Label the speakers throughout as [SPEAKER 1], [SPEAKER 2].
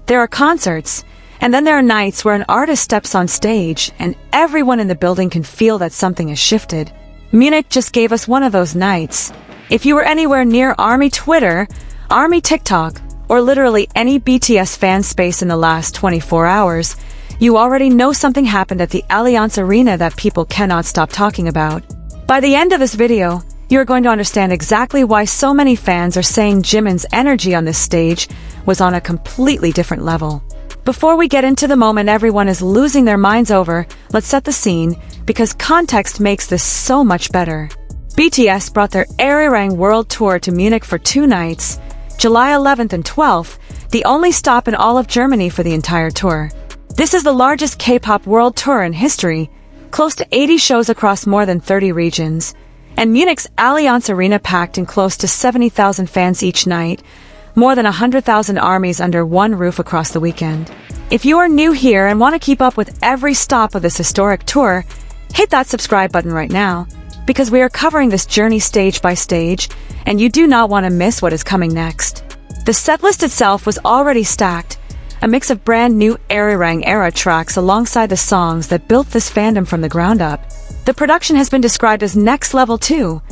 [SPEAKER 1] There are concerts, and then there are nights where an artist steps on stage and everyone in the building can feel that something has shifted. Munich just gave us one of those nights. If you were anywhere near ARMY Twitter, ARMY TikTok, or literally any BTS fan space in the last 24 hours, you already know something happened at the Allianz Arena that people cannot stop talking about. By the end of this video, you're going to understand exactly why so many fans are saying Jimin's energy on this stage was on a completely different level. Before we get into the moment everyone is losing their minds over, let's set the scene, because context makes this so much better. BTS brought their Arirang World Tour to Munich for 2 nights, July 11th and 12th, the only stop in all of Germany for the entire tour. This is the largest K-pop world tour in history, close to 80 shows across more than 30 regions, and Munich's Allianz Arena packed in close to 70,000 fans each night, more than 100,000 armies under one roof across the weekend. If you are new here and want to keep up with every stop of this historic tour, hit that subscribe button right now, because we are covering this journey stage by stage, and you do not want to miss what is coming next. The setlist itself was already stacked, a mix of brand new Arirang era tracks alongside the songs that built this fandom from the ground up. The production has been described as next level too.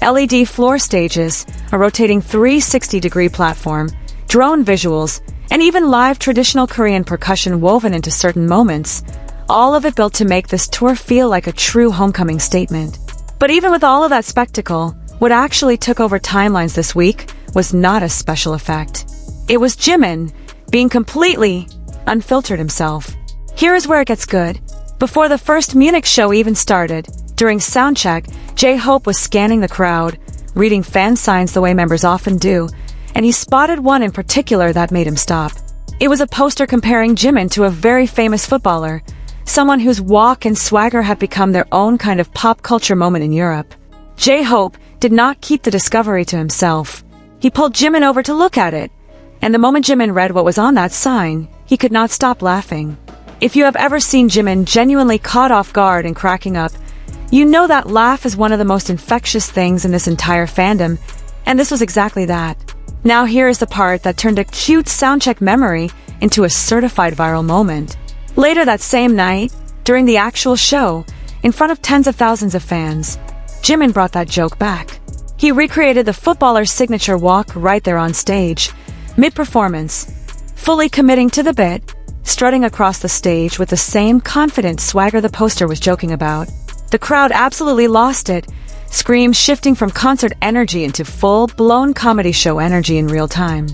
[SPEAKER 1] LED floor stages, a rotating 360-degree platform, drone visuals, and even live traditional Korean percussion woven into certain moments, all of it built to make this tour feel like a true homecoming statement. But even with all of that spectacle, what actually took over timelines this week was not a special effect. It was Jimin being completely unfiltered himself. Here is where it gets good. Before the first Munich show even started, during soundcheck, J-Hope was scanning the crowd, reading fan signs the way members often do, and he spotted one in particular that made him stop. It was a poster comparing Jimin to a very famous footballer, someone whose walk and swagger have become their own kind of pop culture moment in Europe. J-Hope did not keep the discovery to himself. He pulled Jimin over to look at it, and the moment Jimin read what was on that sign, he could not stop laughing. If you have ever seen Jimin genuinely caught off guard and cracking up, you know that laugh is one of the most infectious things in this entire fandom, and this was exactly that. Now here is the part that turned a cute soundcheck memory into a certified viral moment. Later that same night, during the actual show, in front of tens of thousands of fans, Jimin brought that joke back. He recreated the footballer's signature walk right there on stage, mid-performance, fully committing to the bit, strutting across the stage with the same confident swagger the poster was joking about. The crowd absolutely lost it, screams shifting from concert energy into full-blown comedy show energy in real time.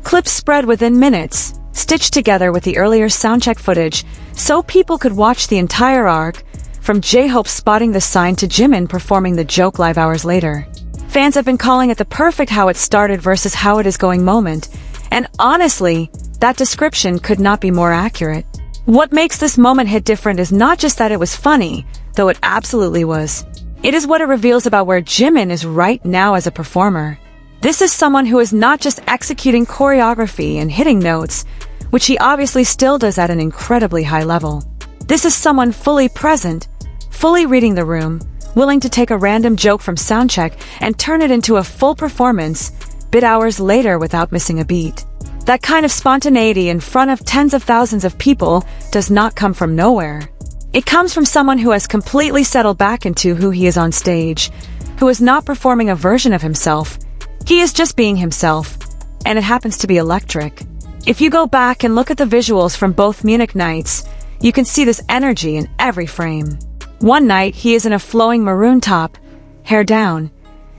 [SPEAKER 1] Clips spread within minutes, stitched together with the earlier soundcheck footage, so people could watch the entire arc, from J-Hope spotting the sign to Jimin performing the joke live hours later. Fans have been calling it the perfect how it started versus how it is going moment, and honestly, that description could not be more accurate. What makes this moment hit different is not just that it was funny, though it absolutely was. It is what it reveals about where Jimin is right now as a performer. This is someone who is not just executing choreography and hitting notes, which he obviously still does at an incredibly high level. This is someone fully present, fully reading the room, willing to take a random joke from soundcheck and turn it into a full performance, bit hours later without missing a beat. That kind of spontaneity in front of tens of thousands of people does not come from nowhere. It comes from someone who has completely settled back into who he is on stage, who is not performing a version of himself. He is just being himself, and it happens to be electric. If you go back and look at the visuals from both Munich nights, you can see this energy in every frame. One night, he is in a flowing maroon top, hair down,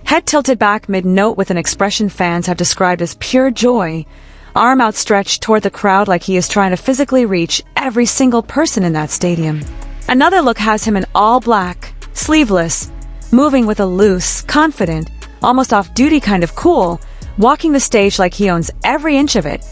[SPEAKER 1] head tilted back mid-note with an expression fans have described as pure joy, arm outstretched toward the crowd like he is trying to physically reach every single person in that stadium. Another look has him in all black, sleeveless, moving with a loose, confident, almost off-duty kind of cool, walking the stage like he owns every inch of it,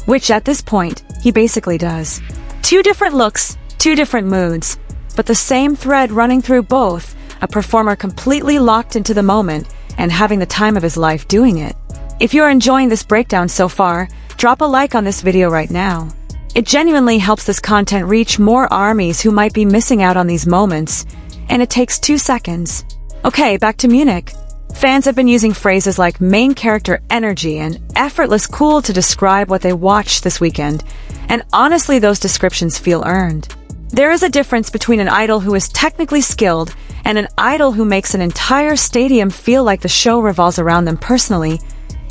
[SPEAKER 1] which at this point, he basically does. 2 different looks, 2 different moods, but the same thread running through both, a performer completely locked into the moment and having the time of his life doing it. If you're enjoying this breakdown so far, drop a like on this video right now. It genuinely helps this content reach more armies who might be missing out on these moments, and it takes 2 seconds. Okay, back to Munich. Fans have been using phrases like main character energy and effortless cool to describe what they watched this weekend, and honestly those descriptions feel earned. There is a difference between an idol who is technically skilled and an idol who makes an entire stadium feel like the show revolves around them personally,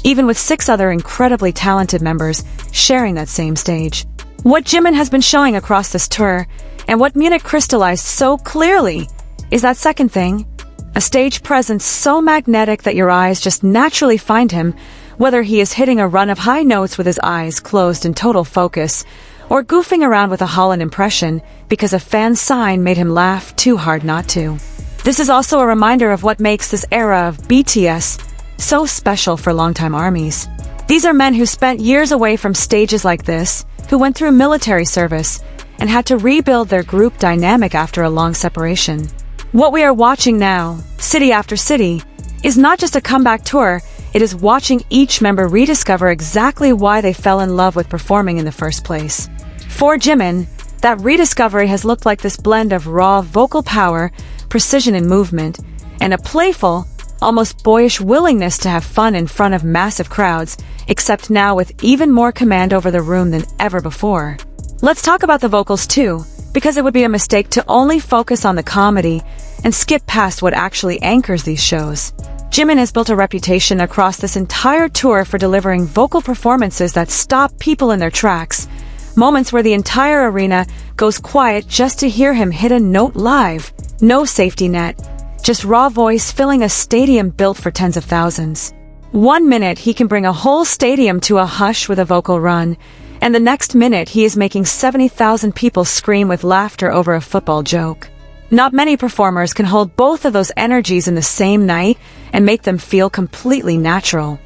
[SPEAKER 1] even with 6 other incredibly talented members sharing that same stage. What Jimin has been showing across this tour, and what Munich crystallized so clearly, is that second thing, a stage presence so magnetic that your eyes just naturally find him, whether he is hitting a run of high notes with his eyes closed in total focus, or goofing around with a Holland impression because a fan's sign made him laugh too hard not to. This is also a reminder of what makes this era of BTS so special for longtime armies. These are men who spent years away from stages like this, who went through military service, and had to rebuild their group dynamic after a long separation. What we are watching now, city after city, is not just a comeback tour, it is watching each member rediscover exactly why they fell in love with performing in the first place. For Jimin, that rediscovery has looked like this blend of raw vocal power, precision in movement, and a playful, almost boyish willingness to have fun in front of massive crowds, except now with even more command over the room than ever before. Let's talk about the vocals too, because it would be a mistake to only focus on the comedy and skip past what actually anchors these shows. Jimin has built a reputation across this entire tour for delivering vocal performances that stop people in their tracks, moments where the entire arena goes quiet just to hear him hit a note live. No safety net, just raw voice filling a stadium built for tens of thousands. 1 minute he can bring a whole stadium to a hush with a vocal run, and the next minute he is making 70,000 people scream with laughter over a football joke. Not many performers can hold both of those energies in the same night and make them feel completely natural.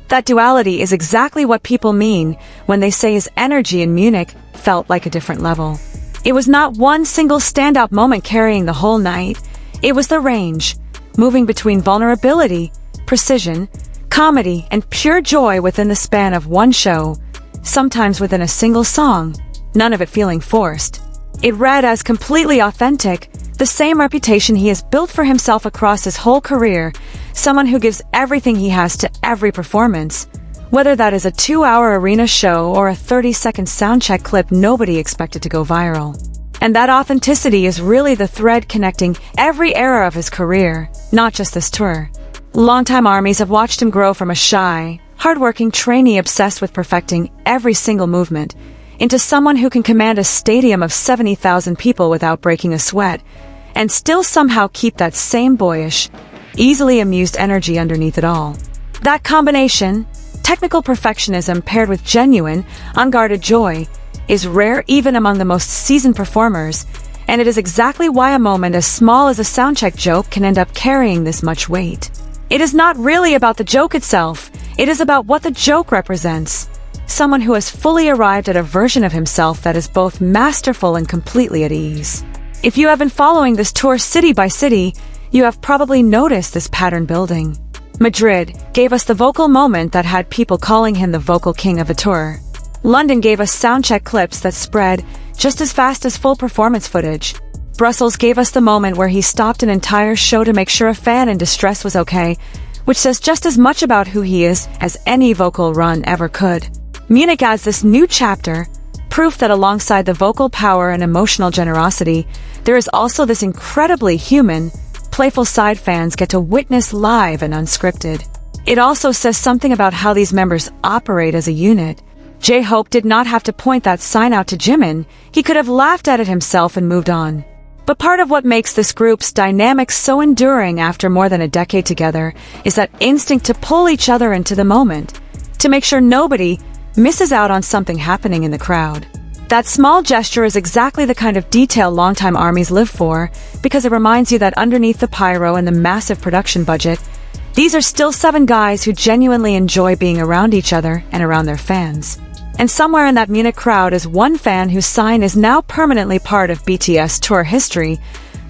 [SPEAKER 1] That duality is exactly what people mean when they say his energy in Munich felt like a different level. It was not one single standout moment carrying the whole night. It was the range, moving between vulnerability, precision, comedy, and pure joy within the span of one show, sometimes within a single song, none of it feeling forced. It read as completely authentic, the same reputation he has built for himself across his whole career, someone who gives everything he has to every performance, whether that is a 2-hour arena show or a 30-second soundcheck clip nobody expected to go viral. And that authenticity is really the thread connecting every era of his career, not just this tour. Longtime armies have watched him grow from a shy, hardworking trainee obsessed with perfecting every single movement, into someone who can command a stadium of 70,000 people without breaking a sweat, and still somehow keep that same boyish, easily amused energy underneath it all. That combination, technical perfectionism paired with genuine, unguarded joy, is rare even among the most seasoned performers, and it is exactly why a moment as small as a soundcheck joke can end up carrying this much weight. It is not really about the joke itself, it is about what the joke represents. Someone who has fully arrived at a version of himself that is both masterful and completely at ease. If you have been following this tour city by city, you have probably noticed this pattern building. Madrid gave us the vocal moment that had people calling him the vocal king of the tour. London gave us soundcheck clips that spread just as fast as full performance footage. Brussels gave us the moment where he stopped an entire show to make sure a fan in distress was okay, which says just as much about who he is as any vocal run ever could. Munich adds this new chapter, proof that alongside the vocal power and emotional generosity, there is also this incredibly human, playful side fans get to witness live and unscripted. It also says something about how these members operate as a unit. J-Hope did not have to point that sign out to Jimin, he could have laughed at it himself and moved on. But part of what makes this group's dynamic so enduring after more than a decade together is that instinct to pull each other into the moment, to make sure nobody misses out on something happening in the crowd. That small gesture is exactly the kind of detail longtime armies live for, because it reminds you that underneath the pyro and the massive production budget, these are still 7 guys who genuinely enjoy being around each other and around their fans. And somewhere in that Munich crowd is one fan whose sign is now permanently part of BTS tour history,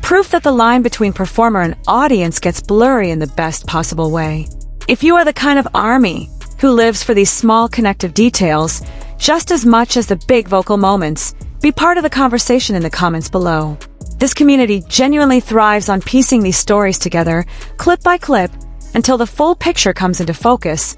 [SPEAKER 1] proof that the line between performer and audience gets blurry in the best possible way. If you are the kind of army who lives for these small connective details, just as much as the big vocal moments, be part of the conversation in the comments below. This community genuinely thrives on piecing these stories together, clip by clip, until the full picture comes into focus,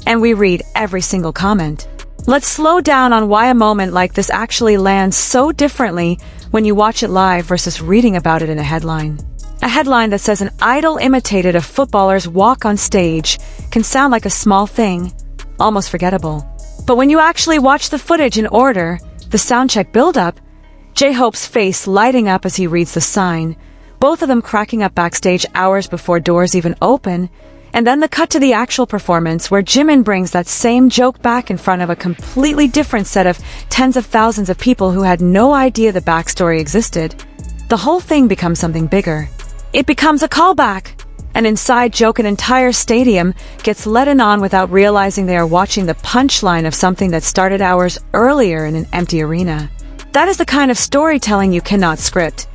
[SPEAKER 1] and we read every single comment. Let's slow down on why a moment like this actually lands so differently when you watch it live versus reading about it in a headline. A headline that says an idol imitated a footballer's walk on stage can sound like a small thing, almost forgettable. But when you actually watch the footage in order, the soundcheck build-up, J-Hope's face lighting up as he reads the sign, both of them cracking up backstage hours before doors even open, and then the cut to the actual performance where Jimin brings that same joke back in front of a completely different set of tens of thousands of people who had no idea the backstory existed. The whole thing becomes something bigger. It becomes a callback. An inside joke an entire stadium gets let in on without realizing they are watching the punchline of something that started hours earlier in an empty arena. That is the kind of storytelling you cannot script.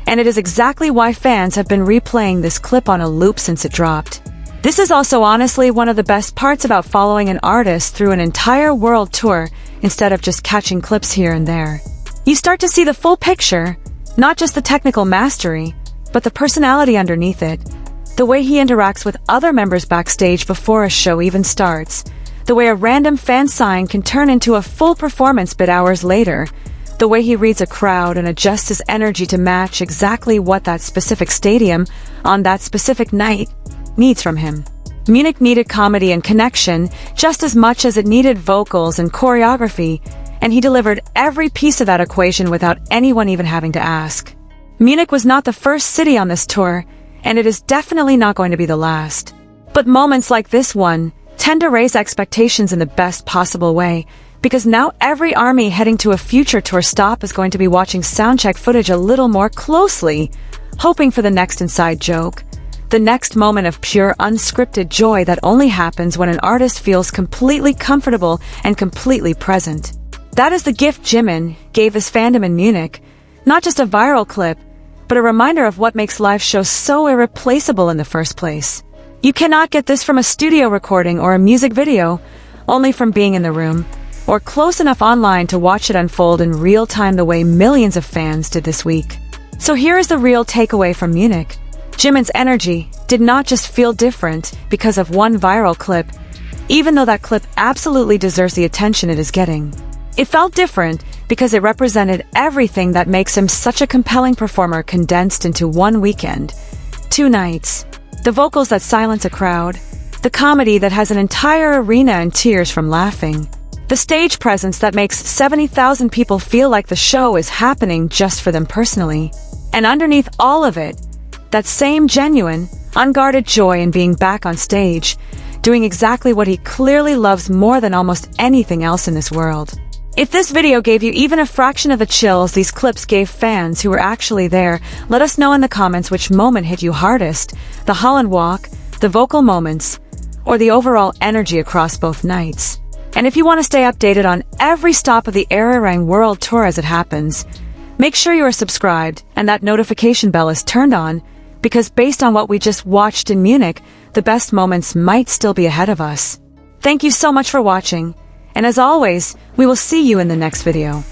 [SPEAKER 1] And it is exactly why fans have been replaying this clip on a loop since it dropped. This is also honestly one of the best parts about following an artist through an entire world tour instead of just catching clips here and there. You start to see the full picture, not just the technical mastery, but the personality underneath it. The way he interacts with other members backstage before a show even starts. The way a random fan sign can turn into a full performance bit hours later. The way he reads a crowd and adjusts his energy to match exactly what that specific stadium, on that specific night, needs from him. Munich needed comedy and connection just as much as it needed vocals and choreography, and he delivered every piece of that equation without anyone even having to ask. Munich was not the first city on this tour, and it is definitely not going to be the last. But moments like this one tend to raise expectations in the best possible way, because now every army heading to a future tour stop is going to be watching soundcheck footage a little more closely, hoping for the next inside joke. The next moment of pure unscripted joy that only happens when an artist feels completely comfortable and completely present. That is the gift Jimin gave his fandom in Munich, not just a viral clip, but a reminder of what makes live shows so irreplaceable in the first place. You cannot get this from a studio recording or a music video, only from being in the room, or close enough online to watch it unfold in real time the way millions of fans did this week. So here is the real takeaway from Munich. Jimin's energy did not just feel different because of one viral clip, even though that clip absolutely deserves the attention it is getting. It felt different because it represented everything that makes him such a compelling performer condensed into one weekend. 2 nights. The vocals that silence a crowd. The comedy that has an entire arena in tears from laughing. The stage presence that makes 70,000 people feel like the show is happening just for them personally. And underneath all of it, that same genuine, unguarded joy in being back on stage, doing exactly what he clearly loves more than almost anything else in this world. If this video gave you even a fraction of the chills these clips gave fans who were actually there, let us know in the comments which moment hit you hardest, the Holland walk, the vocal moments, or the overall energy across both nights. And if you want to stay updated on every stop of the Arirang World Tour as it happens, make sure you are subscribed and that notification bell is turned on, because based on what we just watched in Munich, the best moments might still be ahead of us. Thank you so much for watching, and as always, we will see you in the next video.